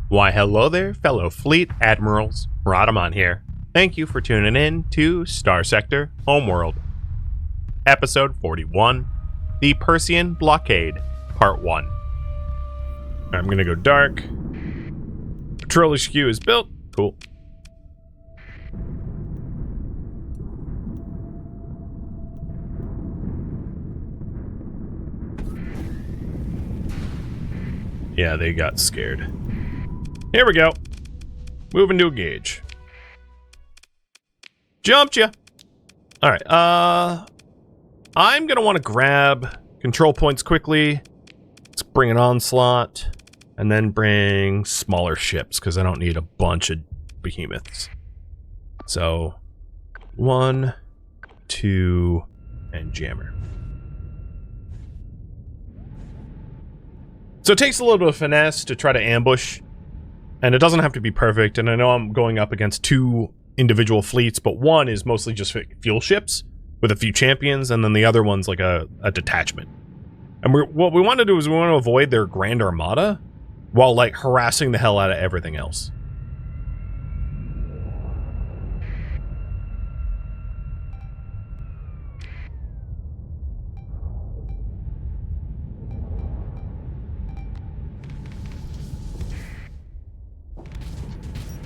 Why hello there, fellow fleet admirals. Rodamon here. Thank you for tuning in to Starsector Homeworld. Episode 41, The Persean Blockade, Part 1. I'm gonna go dark. Patrol HQ is built. Cool. Yeah, they got scared. Here we go. Moving to engage. Jumped ya. Alright, I'm gonna want to grab control points quickly. Let's bring an onslaught. And then bring smaller ships, because I don't need a bunch of behemoths. So, 1, 2, and jammer. So it takes a little bit of finesse to try to ambush. And it doesn't have to be perfect, and I know I'm going up against 2 individual fleets, but one is mostly just fuel ships with a few champions, and then the other one's like a detachment. And what we want to do is we want to avoid their Grand Armada while like harassing the hell out of everything else.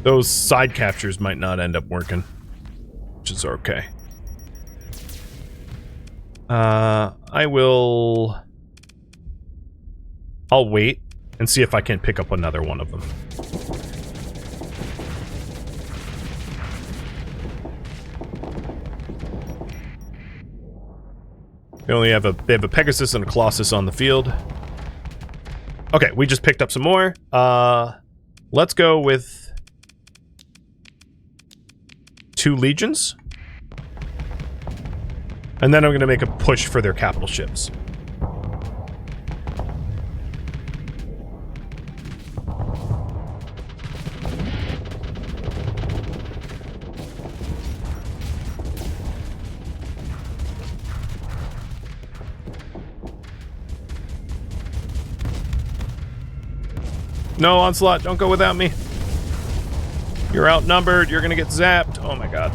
Those side captures might not end up working, which is okay. I'll wait and see if I can pick up another one of them. They have a Pegasus and a Colossus on the field. Okay, we just picked up some more. Let's go with 2 legions. And then I'm going to make a push for their capital ships. No, Onslaught, don't go without me. You're outnumbered, you're gonna get zapped. Oh my god.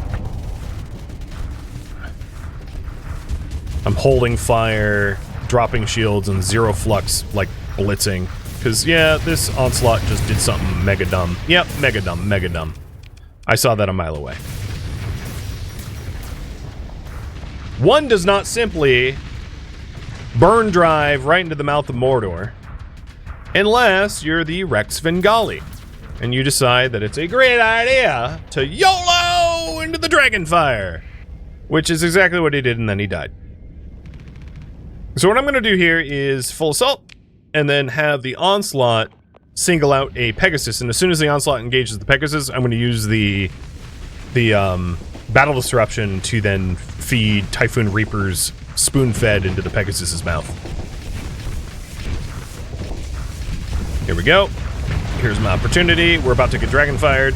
I'm holding fire, dropping shields, and 0 flux, like, blitzing. Because, yeah, this Onslaught just did something mega dumb. Yep, mega dumb, mega dumb. I saw that a mile away. One does not simply burn drive right into the mouth of Mordor unless you're the Rex Vengali and you decide that it's a great idea to YOLO into the Dragonfire, which is exactly what he did, and then he died. So what I'm going to do here is full assault and then have the Onslaught single out a Pegasus, and as soon as the Onslaught engages the Pegasus, I'm going to use the Battle Disruption to then feed Typhoon Reapers spoon-fed into the Pegasus's mouth. Here we go. Here's my opportunity. We're about to get Dragonfired.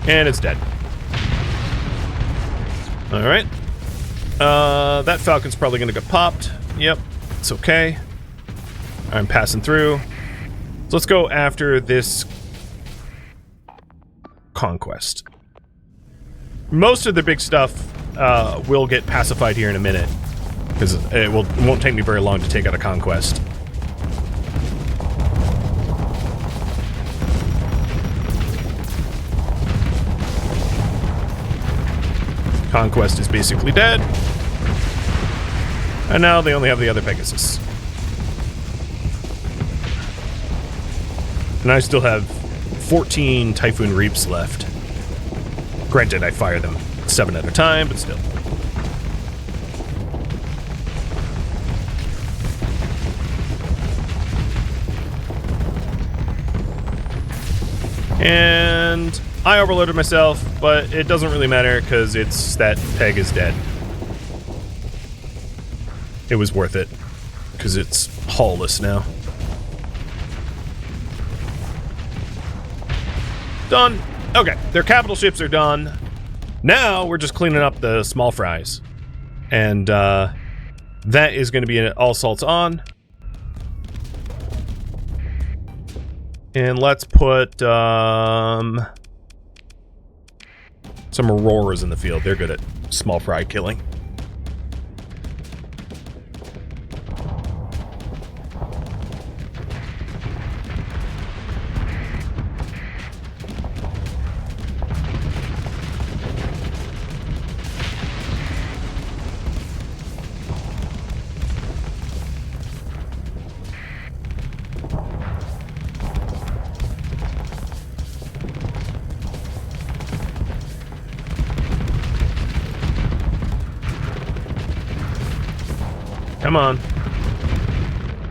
And it's dead. Alright. That Falcon's probably gonna get popped. Yep, it's okay. I'm passing through. So let's go after this conquest. Most of the big stuff will get pacified here in a minute, because it won't take me very long to take out a conquest. Conquest is basically dead. And now they only have the other Pegasus. And I still have 14 Typhoon Reaps left. Granted, I fire them 7 at a time, but still. And I overloaded myself, but it doesn't really matter because that peg is dead. It was worth it because it's hull-less now. Done. Okay, their capital ships are done. Now we're just cleaning up the small fries. And that is going to be an all salts on. And let's put some auroras in the field. They're good at small fry killing. Come on.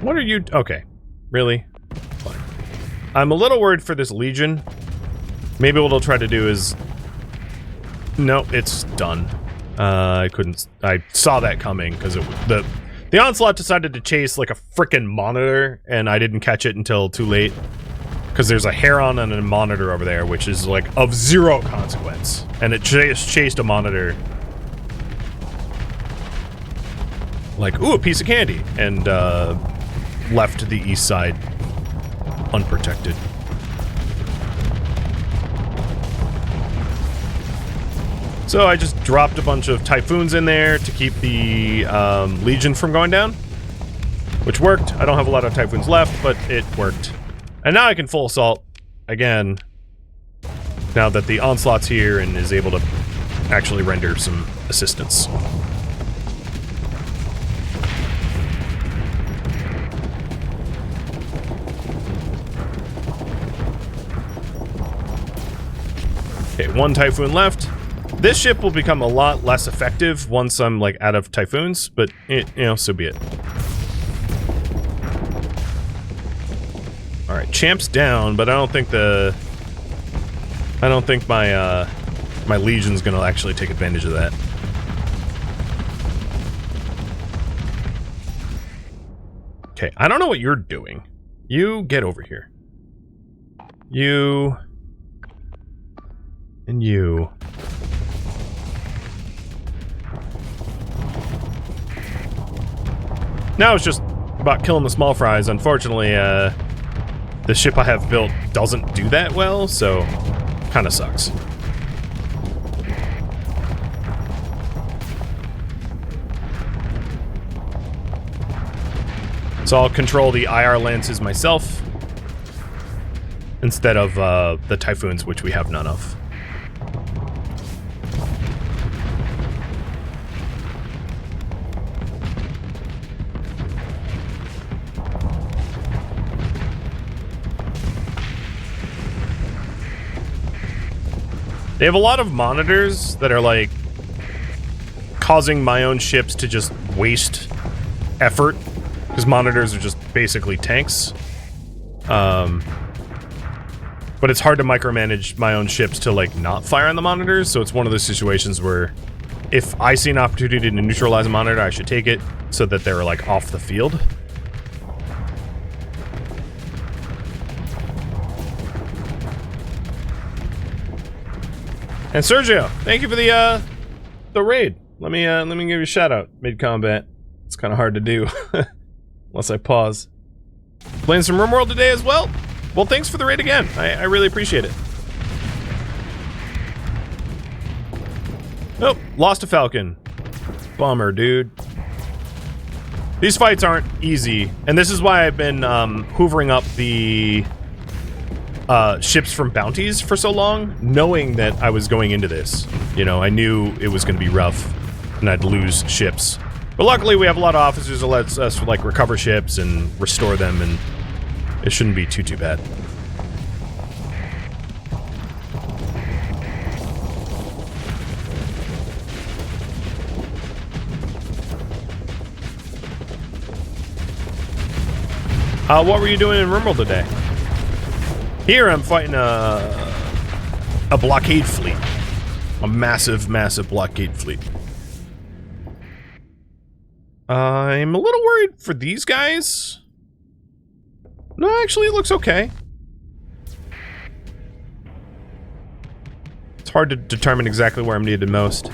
What are you... Okay. Really? Fine. I'm a little worried for this Legion. Maybe what I'll try to do is... No, it's done. I couldn't... I saw that coming, because the Onslaught decided to chase, like, a frickin' monitor, and I didn't catch it until too late. Because there's a Heron and a monitor over there, which is, like, of zero consequence. And it chased a monitor... like, ooh, a piece of candy, and left the east side unprotected. So I just dropped a bunch of Typhoons in there to keep the Legion from going down, which worked. I don't have a lot of Typhoons left, but it worked. And now I can full assault again, now that the Onslaught's here and is able to actually render some assistance. Okay, one Typhoon left. This ship will become a lot less effective once I'm, like, out of Typhoons, but, you know, so be it. Alright, Champ's down, but I don't think my, my Legion's gonna actually take advantage of that. Okay, I don't know what you're doing. You get over here. You... and you. Now it's just about killing the small fries. Unfortunately, the ship I have built doesn't do that well, so kind of sucks. So I'll control the IR lances myself instead of the Typhoons, which we have none of. They have a lot of monitors that are, like, causing my own ships to just waste effort, because monitors are just basically tanks. But it's hard to micromanage my own ships to, like, not fire on the monitors, so it's one of those situations where if I see an opportunity to neutralize a monitor, I should take it so that they're, like, off the field. And Sergio, thank you for the raid. Let me give you a shout out mid-combat. It's kind of hard to do unless I pause. Playing some RimWorld today as well? Well, thanks for the raid again. I really appreciate it. Nope, lost a Falcon. Bummer, dude. These fights aren't easy, and this is why I've been hoovering up the ships from bounties for so long, knowing that I was going into this. You know, I knew it was going to be rough, and I'd lose ships. But luckily, we have a lot of officers that lets us, like, recover ships and restore them, and it shouldn't be too bad. What were you doing in RimWorld today? Here I'm fighting a blockade fleet. A massive, massive blockade fleet. I'm a little worried for these guys. No, actually it looks okay. It's hard to determine exactly where I'm needed most.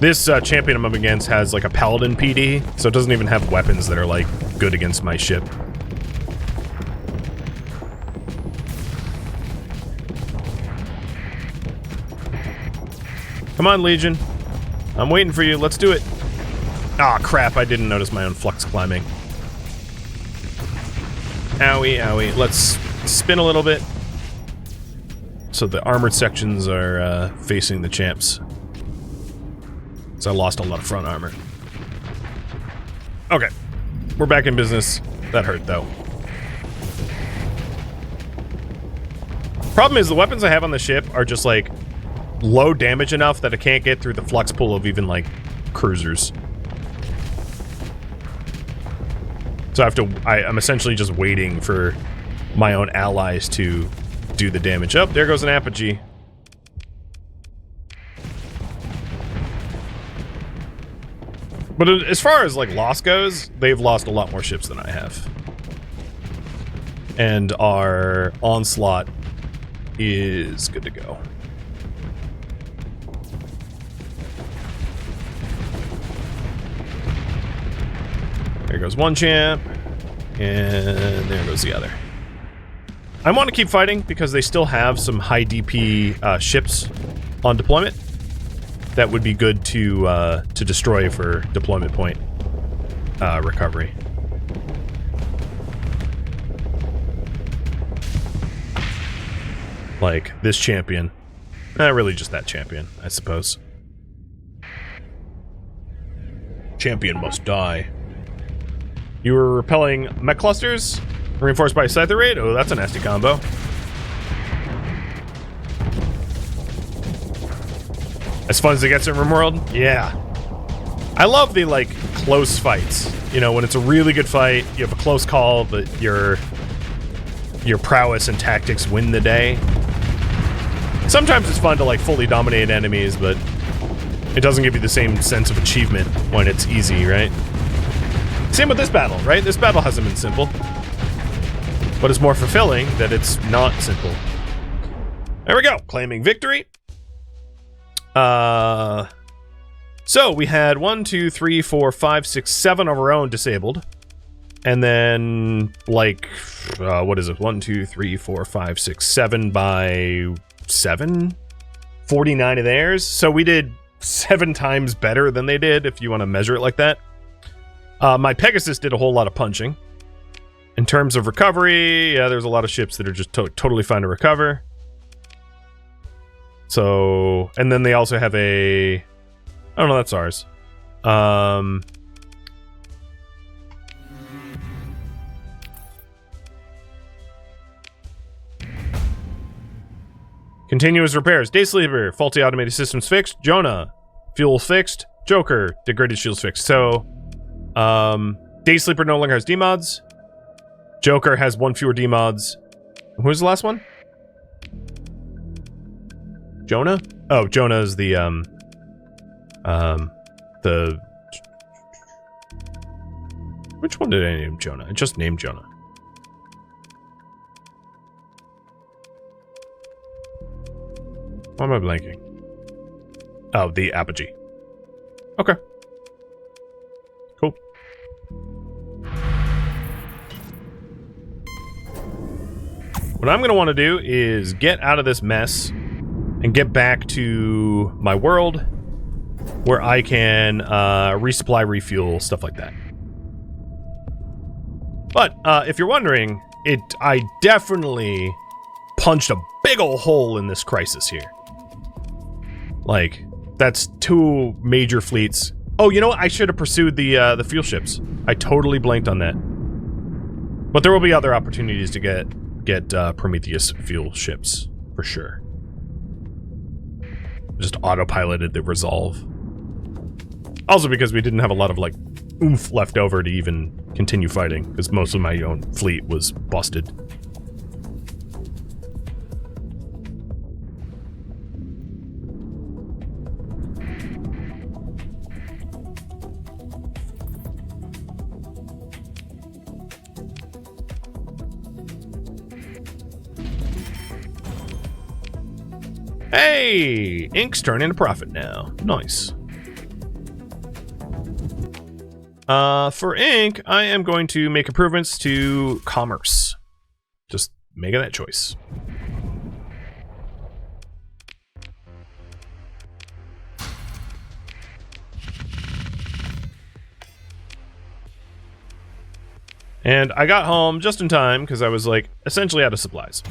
This champion I'm up against has like a paladin PD, so it doesn't even have weapons that are like good against my ship. Come on, Legion. I'm waiting for you. Let's do it. Ah, crap. I didn't notice my own flux climbing. Owie, owie. Let's spin a little bit. So the armored sections are facing the champs. So I lost a lot of front armor. Okay. We're back in business. That hurt, though. Problem is, the weapons I have on the ship are just, like, low damage enough that I can't get through the flux pool of even, like, cruisers. So I'm essentially just waiting for my own allies to do the damage. Oh, there goes an apogee. But as far as, like, loss goes, they've lost a lot more ships than I have. And our onslaught is good to go. There goes one champ, and there goes the other. I want to keep fighting because they still have some high DP ships on deployment that would be good to destroy for deployment point recovery. Like this champion. Not really just that champion, I suppose. Champion must die. You were repelling mech clusters? Reinforced by Scyther Raid? Oh, that's a nasty combo. As fun as it gets in RimWorld? Yeah. I love the, like, close fights. You know, when it's a really good fight, you have a close call, but your prowess and tactics win the day. Sometimes it's fun to, like, fully dominate enemies, but it doesn't give you the same sense of achievement when it's easy, right? Same with this battle, right? This battle hasn't been simple. But it's more fulfilling that it's not simple. There we go. Claiming victory. So we had 1, 2, 3, 4, 5, 6, 7 of our own disabled. And then, like, what is it? 1, 2, 3, 4, 5, 6, 7 by 7? 49 of theirs. So we did 7 times better than they did, if you want to measure it like that. My Pegasus did a whole lot of punching. In terms of recovery, yeah, there's a lot of ships that are just totally fine to recover. So, and then they also have a... I don't know, that's ours. Continuous repairs. Day Sleeper, faulty automated systems fixed. Jonah, fuel fixed. Joker, degraded shields fixed. So, Day Sleeper no longer has demods. Joker has 1 fewer demods. Who's the last one? Jonah? Oh, Jonah is the which one did I name Jonah? I just named Jonah. Why am I blanking? Oh, the apogee. Okay. Cool. What I'm going to want to do is get out of this mess and get back to my world where I can resupply, refuel, stuff like that. But if you're wondering, I definitely punched a big ol' hole in this crisis here. Like, that's 2 major fleets. Oh, you know what? I should have pursued the fuel ships. I totally blanked on that. But there will be other opportunities to get Prometheus fuel ships, for sure. Just autopiloted the Resolve. Also because we didn't have a lot of, like, oomph left over to even continue fighting, because most of my own fleet was busted. Hey! Ink's turning a profit now. Nice. For Ink, I am going to make improvements to commerce. Just making that choice. And I got home just in time because I was like essentially out of supplies.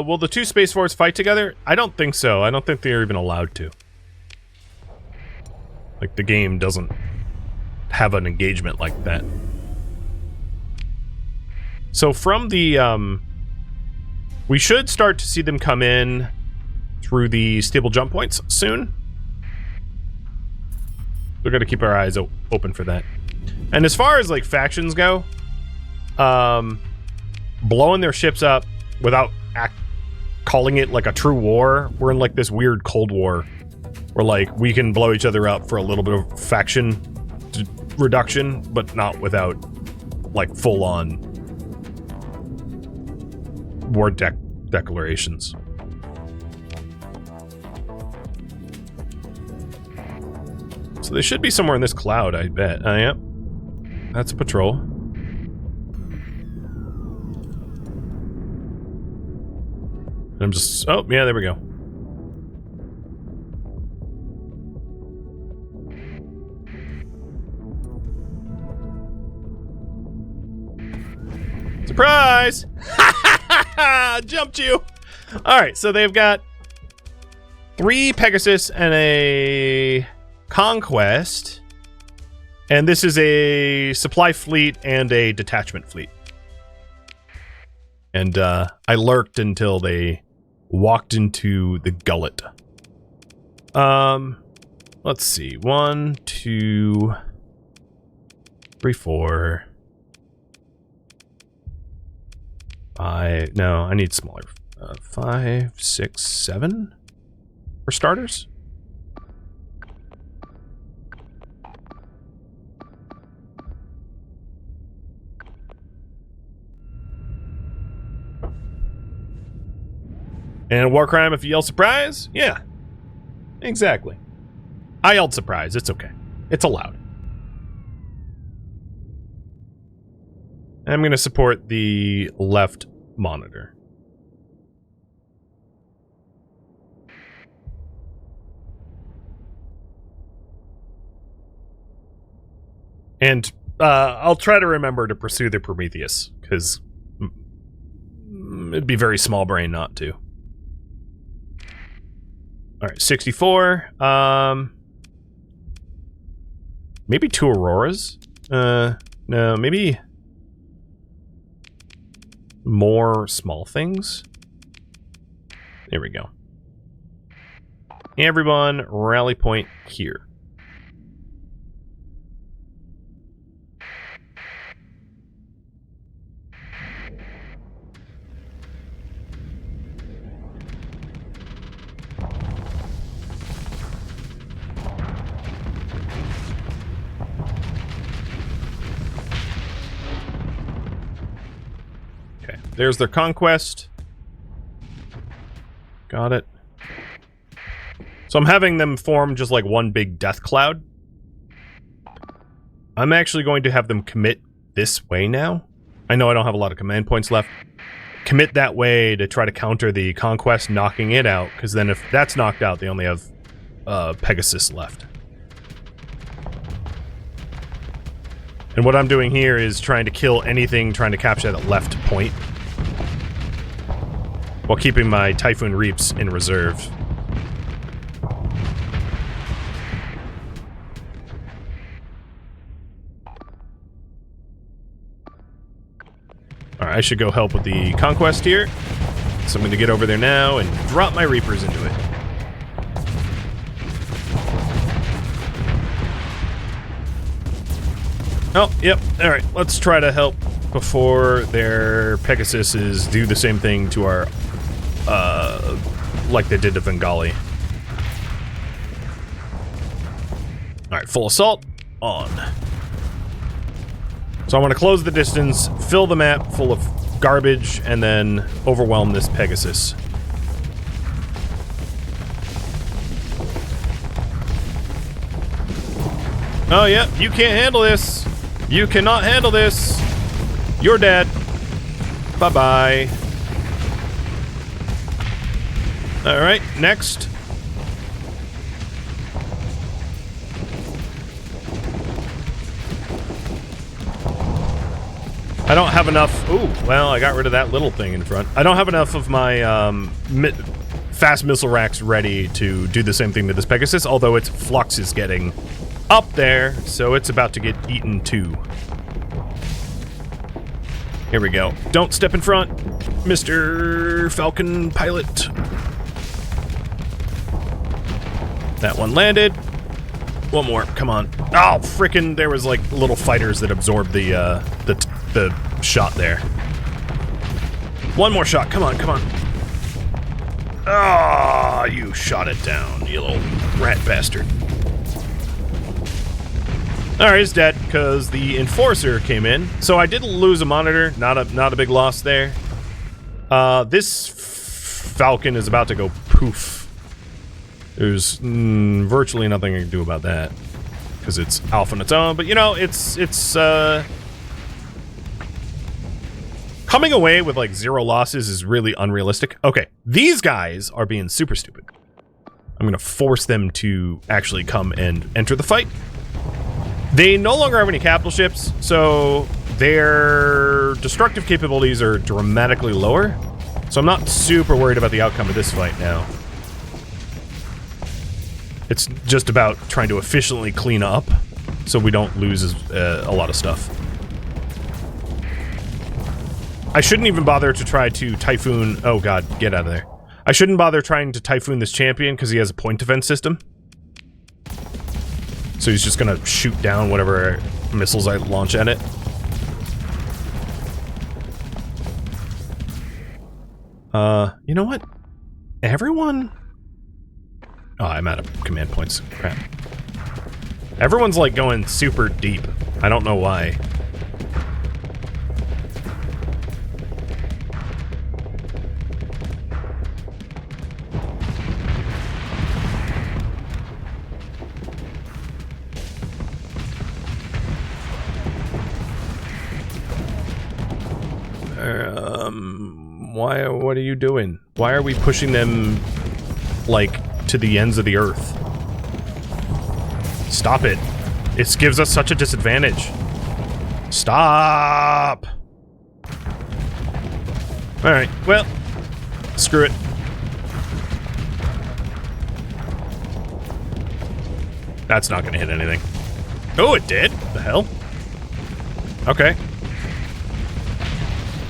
Will the two Space Force fight together? I don't think so. I don't think they're even allowed to. Like, the game doesn't have an engagement like that. So from the, we should start to see them come in through the stable jump points soon. We're gonna keep our eyes open for that. And as far as, like, factions go, blowing their ships up without calling it, like, a true war, we're in, like, this weird Cold War where, like, we can blow each other up for a little bit of faction reduction, but not without, like, full-on war declarations. So they should be somewhere in this cloud, I bet. Yep. That's a patrol. And I'm just... Oh, yeah, there we go. Surprise! Jumped you! Alright, so they've got 3 Pegasus and a Conquest. And this is a supply fleet and a detachment fleet. And I lurked until they walked into the gullet. Let's see. 1, 2, 3, 4... No, I need smaller. 5, 6, 7 for starters. And a war crime if you yell surprise? Yeah, exactly. I yelled surprise. It's okay. It's allowed. I'm going to support the left monitor. And I'll try to remember to pursue the Prometheus, because it'd be very small brain not to. Alright, 64. Maybe 2 Auroras? No, maybe... more small things. There we go. Everyone, rally point here. There's their conquest. Got it. So I'm having them form just like one big death cloud. I'm actually going to have them commit this way now. I know I don't have a lot of command points left. Commit that way to try to counter the conquest, knocking it out, because then if that's knocked out, they only have Pegasus left. And what I'm doing here is trying to kill anything trying to capture that left point, while keeping my Typhoon Reaps in reserve. Alright, I should go help with the conquest here. So I'm going to get over there now and drop my Reapers into it. Oh, yep. Alright, let's try to help before their Pegasuses do the same thing to our, like they did to Bengali. Alright, full assault, on. So I want to close the distance, fill the map full of garbage, and then overwhelm this Pegasus. Oh, yeah, you can't handle this. You cannot handle this. You're dead. Bye-bye. Alright, next. I don't have enough... Ooh, well, I got rid of that little thing in front. I don't have enough of my fast missile racks ready to do the same thing to this Pegasus, although its flux is getting up there, so it's about to get eaten too. Here we go. Don't step in front, Mr. Falcon pilot. That one landed. One more, come on. Oh, frickin', there was like little fighters that absorbed the shot there. One more shot, come on, come on. Ah, oh, you shot it down, you little rat bastard. Alright, he's dead, because the Enforcer came in. So I did lose a monitor, not a big loss there. This Falcon is about to go poof. There's virtually nothing I can do about that, because it's alpha on its own, but you know, it's coming away with like 0 losses is really unrealistic. Okay, these guys are being super stupid. I'm gonna force them to actually come and enter the fight. They no longer have any capital ships, so their destructive capabilities are dramatically lower. So I'm not super worried about the outcome of this fight now. It's just about trying to efficiently clean up so we don't lose a lot of stuff. I shouldn't even bother to try to Typhoon... Oh god, get out of there. I shouldn't bother trying to Typhoon this champion because he has a point defense system. So he's just gonna shoot down whatever missiles I launch at it. You know what? Everyone... Oh, I'm out of command points. Crap. Everyone's like going super deep. I don't know why. What are you doing? Why are we pushing them, like, to the ends of the earth? Stop it. It gives us such a disadvantage. Stop! Alright, well, screw it. That's not gonna hit anything. Oh, it did? The hell? Okay.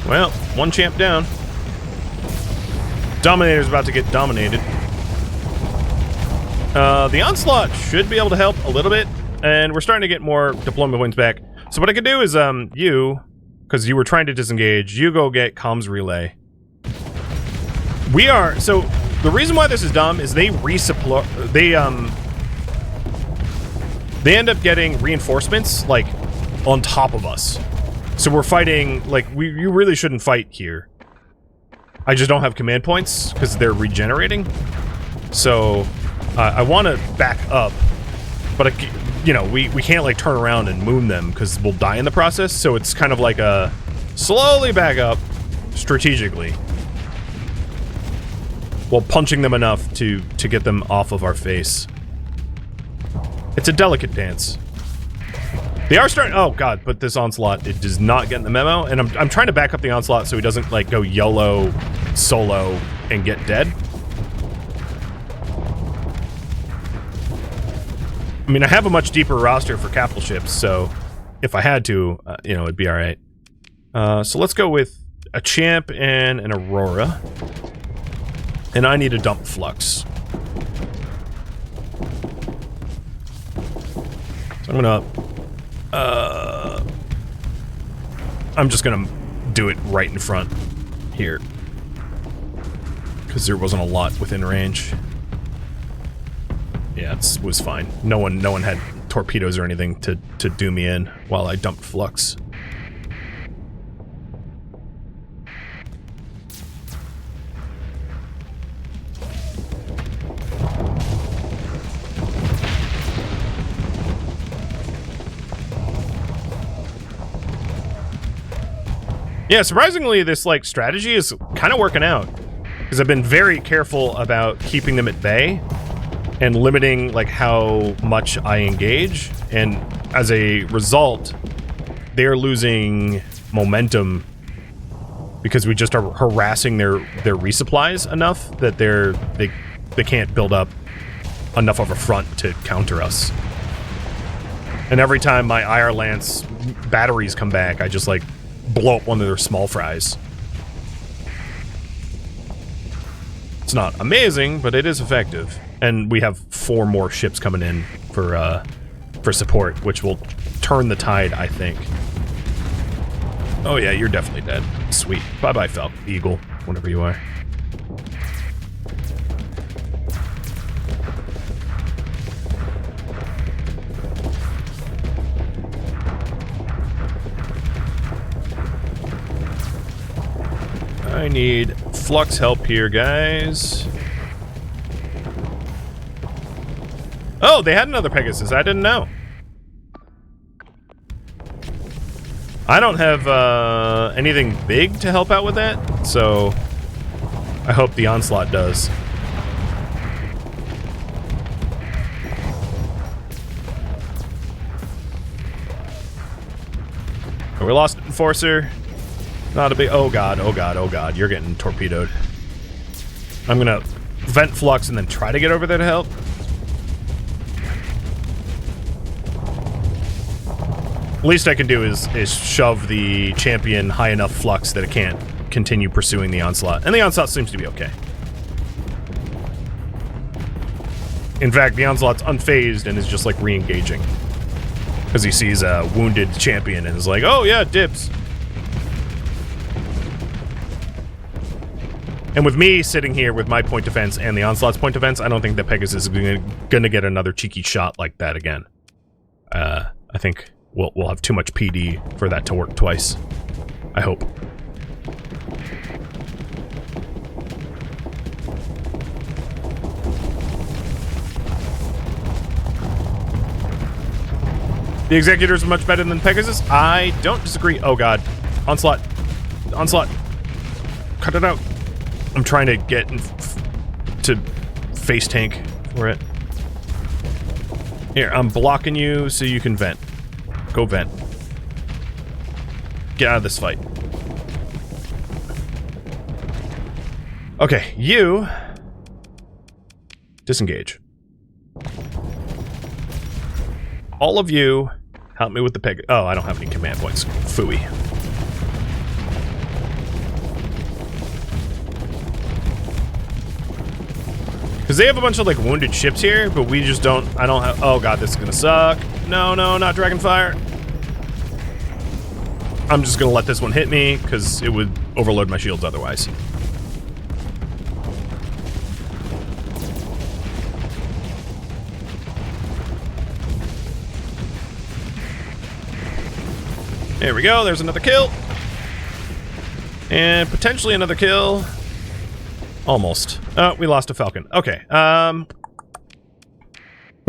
Well, one champ down. Dominator's about to get dominated. The Onslaught should be able to help a little bit, and we're starting to get more deployment points back. So what I could do is, you, because you were trying to disengage, you go get comms relay. We are, so, the reason why this is dumb is they resupply, they end up getting reinforcements, like, on top of us. So we're fighting, like, you really shouldn't fight here. I just don't have command points, because they're regenerating. So, I want to back up, but, you know, we can't, like, turn around and moon them, because we'll die in the process, so it's kind of like a slowly back up, strategically, while punching them enough to get them off of our face. It's a delicate dance. They are starting... Oh, God, but this Onslaught, it does not get the memo, and I'm trying to back up the Onslaught so he doesn't, like, go YOLO, solo, and get dead. I mean, I have a much deeper roster for capital ships, so if I had to, you know, it'd be alright. So let's go with a Champ and an Aurora. And I need a dump Flux. So I'm gonna... I'm just gonna do it right in front here. Because there wasn't a lot within range. Yeah, it was fine. No one had torpedoes or anything to do me in while I dumped flux. Yeah, surprisingly, this like strategy is kind of working out because I've been very careful about keeping them at bay and limiting like how much I engage, and as a result, they're losing momentum because we just are harassing their resupplies enough that they can't build up enough of a front to counter us. And every time my IR Lance batteries come back, I just like blow up one of their small fries. It's not amazing, but it is effective. And we have 4 more ships coming in for support, which will turn the tide, I think. Oh yeah, you're definitely dead. Sweet. Bye-bye, Eagle, whatever you are. I need flux help here, guys. Oh, they had another Pegasus. I didn't know. I don't have anything big to help out with that, so I hope the Onslaught does. Oh, we lost Enforcer. Not a big... Oh god, oh god, oh god. You're getting torpedoed. I'm gonna vent flux and then try to get over there to help. Least I can do is shove the champion high enough flux that it can't continue pursuing the Onslaught. And the Onslaught seems to be okay. In fact, the Onslaught's unfazed and is just like re-engaging. Because he sees a wounded champion and is like, oh yeah, dibs. And with me sitting here with my point defense and the Onslaught's point defense, I don't think that Pegasus is gonna get another cheeky shot like that again. I think we'll have too much PD for that to work twice. I hope. The Executors are much better than Pegasus. I don't disagree. Oh god. Onslaught. Onslaught. Cut it out. I'm trying to get to face tank for it. Here, I'm blocking you so you can vent. Go vent. Get out of this fight. Okay, you disengage. All of you help me with the peg. Oh, I don't have any command points. Phooey. Because they have a bunch of like wounded ships here, but we just don't. I don't have. Oh god, this is gonna suck. No, no, not Dragonfire. I'm just gonna let this one hit me because it would overload my shields otherwise. There we go. There's another kill. And potentially another kill. Almost. Oh, we lost a Falcon. Okay. What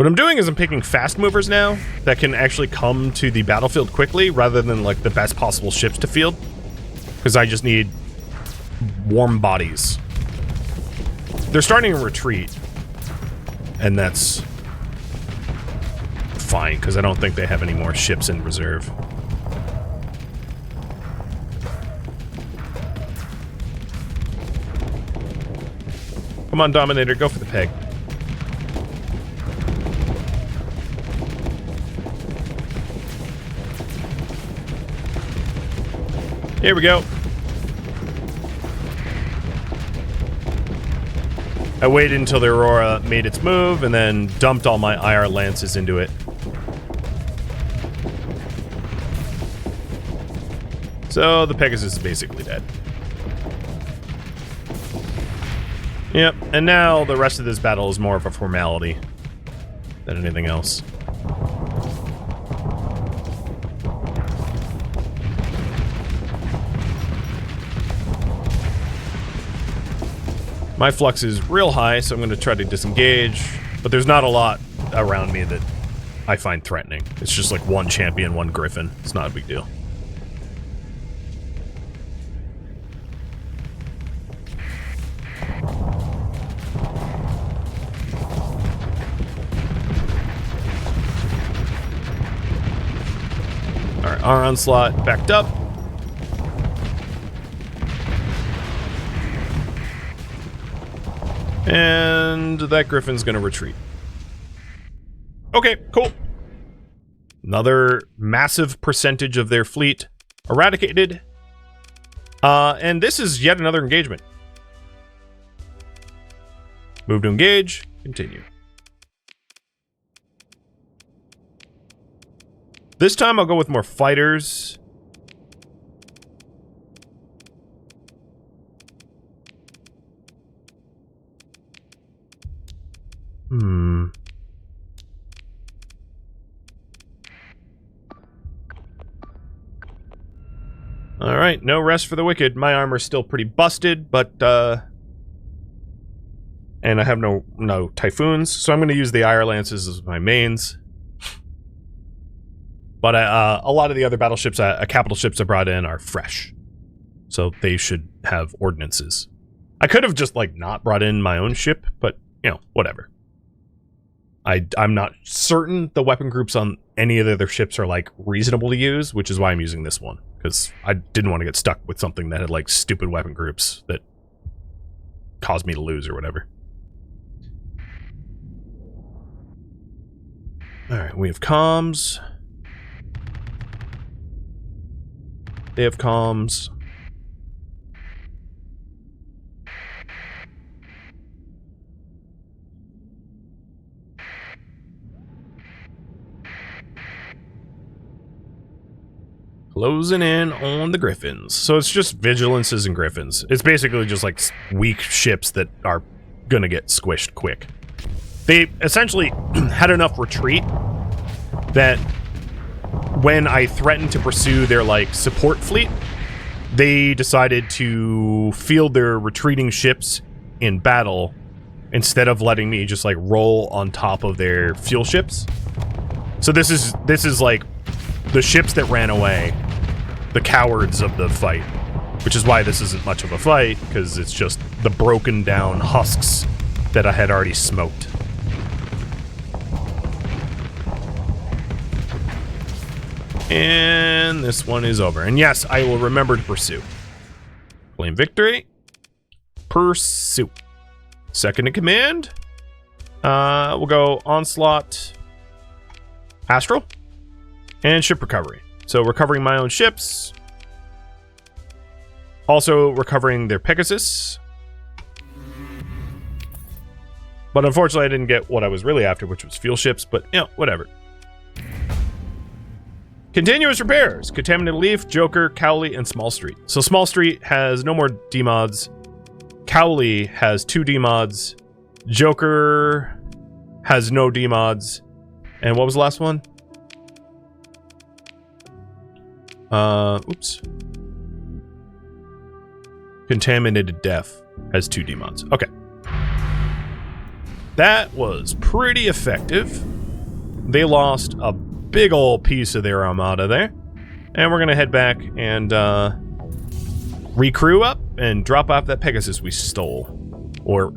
I'm doing is I'm picking fast movers now that can actually come to the battlefield quickly rather than like the best possible ships to field. Because I just need warm bodies. They're starting a retreat. And that's fine because I don't think they have any more ships in reserve. Come on, Dominator, go for the peg. Here we go. I waited until the Aurora made its move and then dumped all my IR lances into it. So the Pegasus is basically dead. Yep, and now the rest of this battle is more of a formality than anything else. My flux is real high, so I'm going to try to disengage, but there's not a lot around me that I find threatening. It's just like one champion, one griffin. It's not a big deal. Alright, our onslaught backed up. And that griffin's gonna retreat. Okay, cool. Another massive percentage of their fleet eradicated. And this is yet another engagement. Move to engage, continue. This time I'll go with more fighters. Alright, no rest for the wicked. My armor's still pretty busted, but, and I have no typhoons, so I'm going to use the Ire Lances as my mains. But a lot of the other battleships, capital ships I brought in are fresh. So they should have ordnances. I could have just, like, not brought in my own ship, but, you know, whatever. I'm not certain the weapon groups on any of the other ships are, like, reasonable to use, which is why I'm using this one. Because I didn't want to get stuck with something that had, like, stupid weapon groups that caused me to lose or whatever. Alright, we have comms. They have comms. Closing in on the griffins. So it's just vigilances and griffins. It's basically just like weak ships that are gonna get squished quick. They essentially had enough retreat that when I threatened to pursue their, like, support fleet, they decided to field their retreating ships in battle instead of letting me just, like, roll on top of their fuel ships. So this is like the ships that ran away, the cowards of the fight, which is why this isn't much of a fight, because it's just the broken down husks that I had already smoked. And this one is over. And yes, I will remember to pursue. Claim victory. Pursue. Second in command. We'll go onslaught, astral, and ship recovery. So recovering my own ships. Also recovering their Pegasus. But unfortunately I didn't get what I was really after, which was fuel ships, but, you know, whatever. Continuous repairs. Contaminated Leaf, Joker, Cowley, and Small Street. So Small Street has no more demods. Cowley has 2 demods. Joker has no demods. And what was the last one? Oops. Contaminated Death has 2 demods. Okay. That was pretty effective. They lost a big old piece of their armada there. And we're gonna head back and recrew up and drop off that Pegasus we stole. Or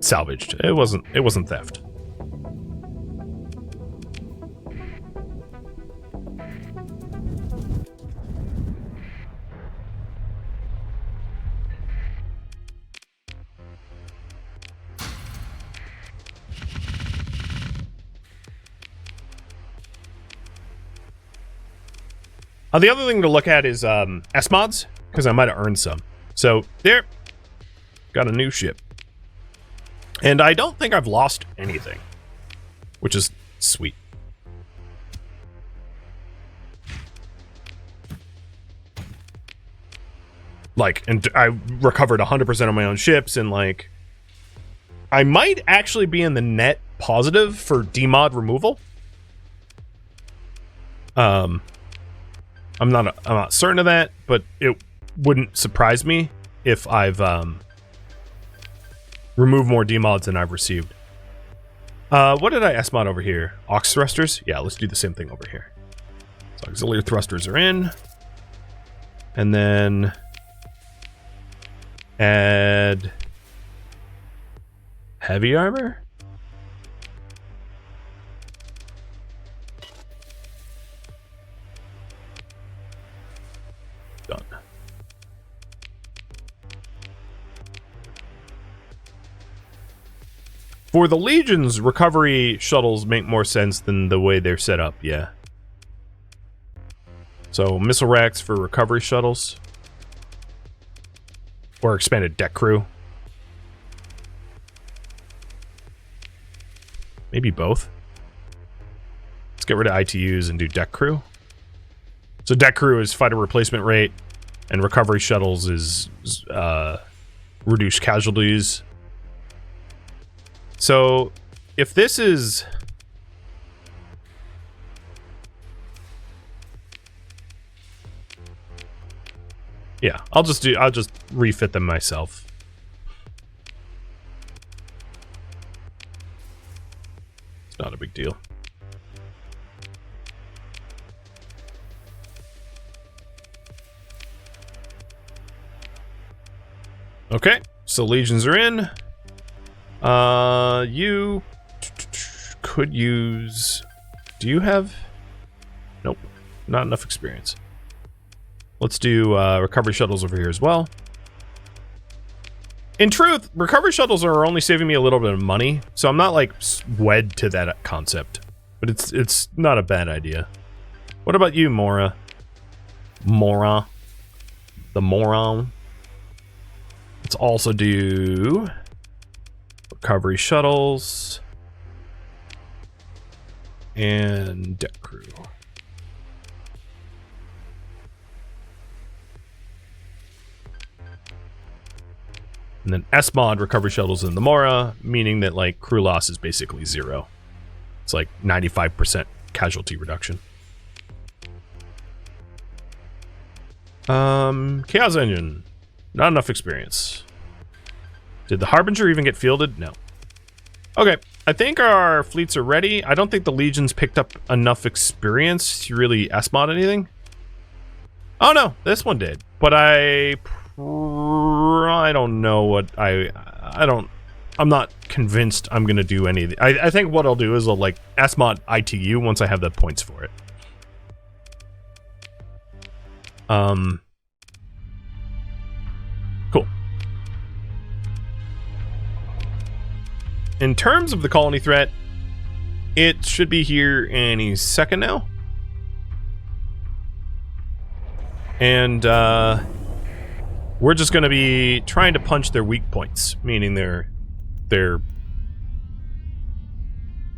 salvaged. It wasn't theft. The other thing to look at is S-mods, because I might have earned some. So, there. Got a new ship. And I don't think I've lost anything, which is sweet. Like, and I recovered 100% of my own ships, and, like, I might actually be in the net positive for demod removal. I'm not certain of that, but it wouldn't surprise me if I've remove more demods than I've received. What did I S-mod over here? Aux thrusters? Yeah, let's do the same thing over here. So auxiliary thrusters are in. And then add heavy armor? Done. For the Legions, recovery shuttles make more sense than the way they're set up, yeah. So, missile racks for recovery shuttles. Or expanded deck crew. Maybe both. Let's get rid of ITUs and do deck crew. So deck crew is fighter replacement rate, and recovery shuttles is reduced casualties. So, if this is... Yeah, I'll just refit them myself. It's not a big deal. Okay, so Legions are in. You could use... Do you have... Nope, not enough experience. Let's do recovery shuttles over here as well. In truth, recovery shuttles are only saving me a little bit of money, so I'm not like wed to that concept. But it's not a bad idea. What about you, Mora? Mora. The moron. Let's also do recovery shuttles and deck crew. And then S-mod recovery shuttles in the Mora, meaning that like crew loss is basically 0. It's like 95% casualty reduction. Chaos Engine. Not enough experience. Did the Harbinger even get fielded? No. Okay, I think our fleets are ready. I don't think the Legions picked up enough experience to really S-mod anything. Oh no, this one did. But I don't know what I'm not convinced I'm gonna do anything. I think what I'll do is I'll like S-mod ITU once I have the points for it. Cool. In terms of the colony threat, it should be here any second now. And we're just going to be trying to punch their weak points, meaning their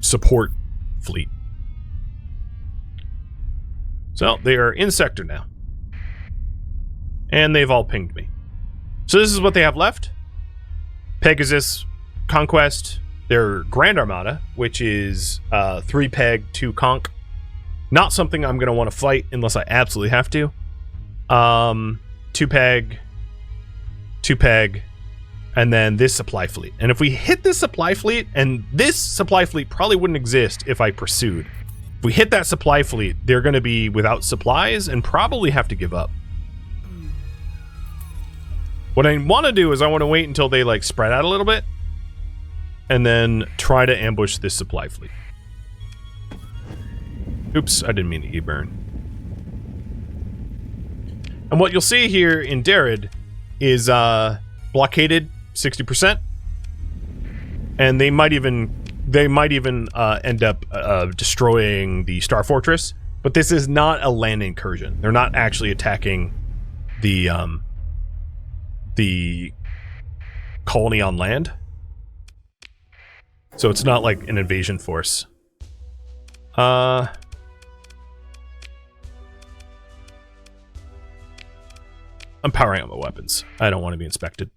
support fleet. So they are in sector now. And they've all pinged me. So this is what they have left. Pegasus, Conquest, their Grand Armada, which is 3 Peg, 2 Conch. Not something I'm going to want to fight unless I absolutely have to. 2 Peg, 2 Peg, and then this supply fleet. And if we hit this supply fleet, and this supply fleet probably wouldn't exist if I pursued. If we hit that supply fleet, they're going to be without supplies and probably have to give up. What I want to do is I want to wait until they like spread out a little bit and then try to ambush this supply fleet. Oops, I didn't mean to e-burn. And what you'll see here in Darid is blockaded 60%. And they might even end up destroying the Star Fortress, but this is not a land incursion. They're not actually attacking the colony on land. So it's not like an invasion force. I'm powering up my weapons. I don't want to be inspected.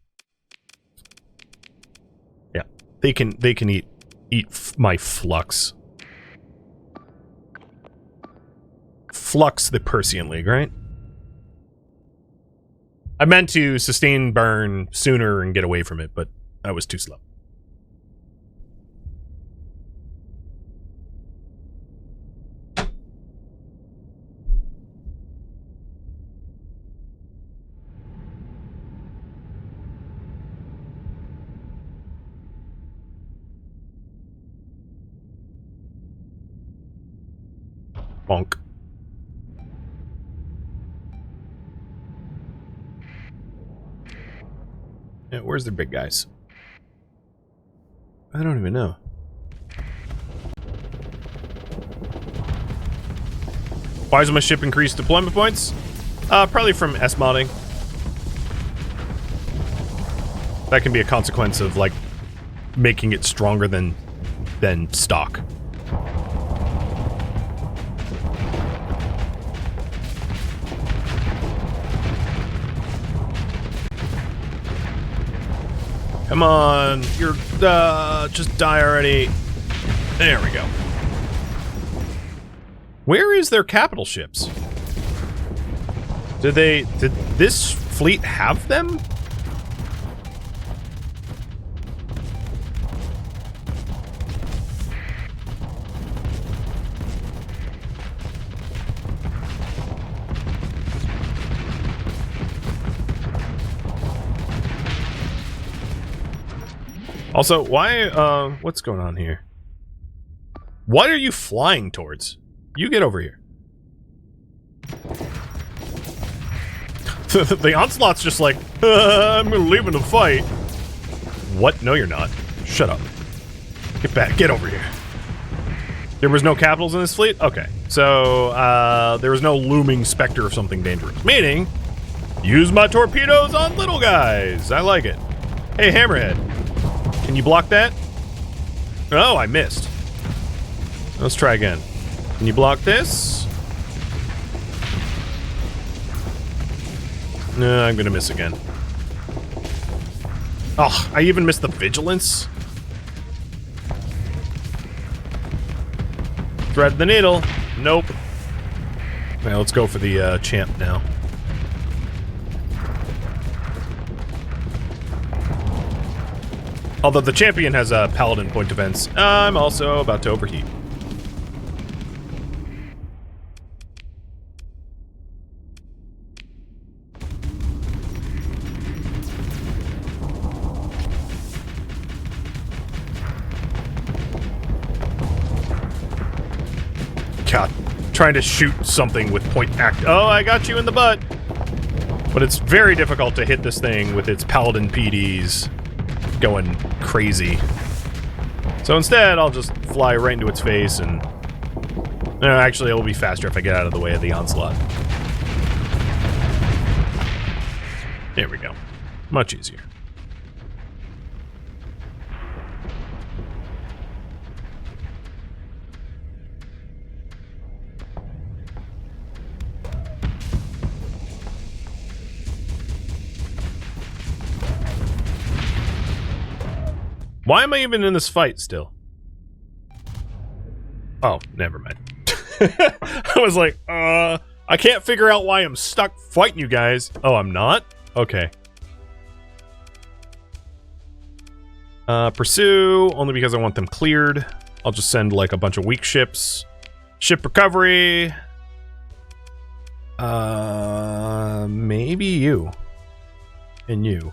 Yeah, they can eat my flux. Flux the Persean League, right? I meant to sustain burn sooner and get away from it, but I was too slow. Honk. Yeah, where's the big guys? I don't even know. Why does my ship increase deployment points? Probably from S-modding. That can be a consequence of, like, making it stronger than stock. Come on, you're, just die already. There we go. Where is their capital ships? Did this fleet have them? Also, why, what's going on here? What are you flying towards? You get over here. The Onslaught's just like, I'm gonna leave in the fight. What? No, you're not. Shut up. Get back. Get over here. There was no capitals in this fleet? Okay. So, there was no looming specter of something dangerous. Meaning, use my torpedoes on little guys. I like it. Hey, Hammerhead. Can you block that? Oh, I missed. Let's try again. Can you block this? No, I'm gonna miss again. Oh, I even missed the vigilance. Thread the needle. Nope. Well, let's go for the champ now. Although the champion has a paladin point defense, I'm also about to overheat. God, trying to shoot something with point act. Oh, I got you in the butt. But it's very difficult to hit this thing with its paladin PDs going crazy. So instead, I'll just fly right into its face and... No, actually, it'll be faster if I get out of the way of the onslaught. There we go. Much easier. Why am I even in this fight still? Oh, never mind. I was like, I can't figure out why I'm stuck fighting you guys. Oh, I'm not? Okay. Pursue, only because I want them cleared. I'll just send, like, a bunch of weak ships. Ship recovery. Maybe you. And you.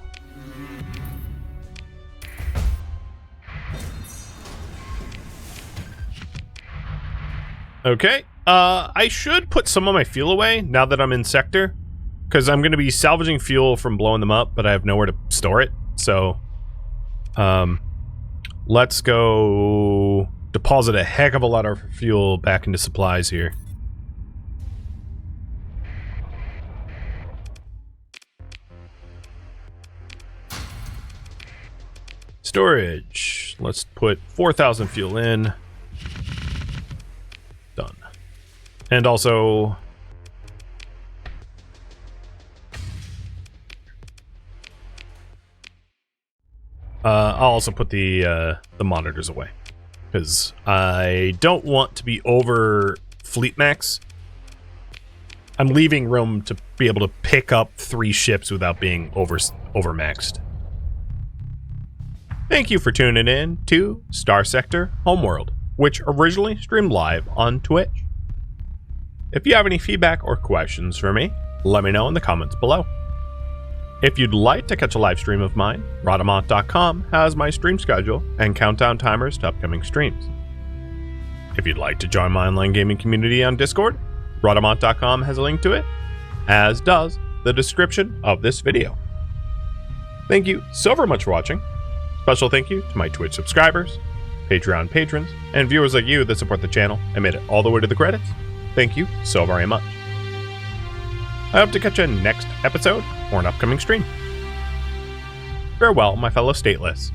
Okay, I should put some of my fuel away now that I'm in sector, because I'm going to be salvaging fuel from blowing them up, but I have nowhere to store it, so, let's go deposit a heck of a lot of fuel back into supplies here. Storage, let's put 4,000 fuel in. Done. And also... I'll also put the monitors away. Because I don't want to be over fleet max. I'm leaving room to be able to pick up 3 ships without being overmaxed. Thank you for tuning in to Starsector Homeworld, which originally streamed live on Twitch. If you have any feedback or questions for me, let me know in the comments below. If you'd like to catch a live stream of mine, Rodamont.com has my stream schedule and countdown timers to upcoming streams. If you'd like to join my online gaming community on Discord, Rhodamont.com has a link to it, as does the description of this video. Thank you so very much for watching. Special thank you to my Twitch subscribers, Patreon patrons, and viewers like you that support the channel and made it all the way to the credits. Thank you so very much. I hope to catch you in next episode or an upcoming stream. Farewell, my fellow stateless.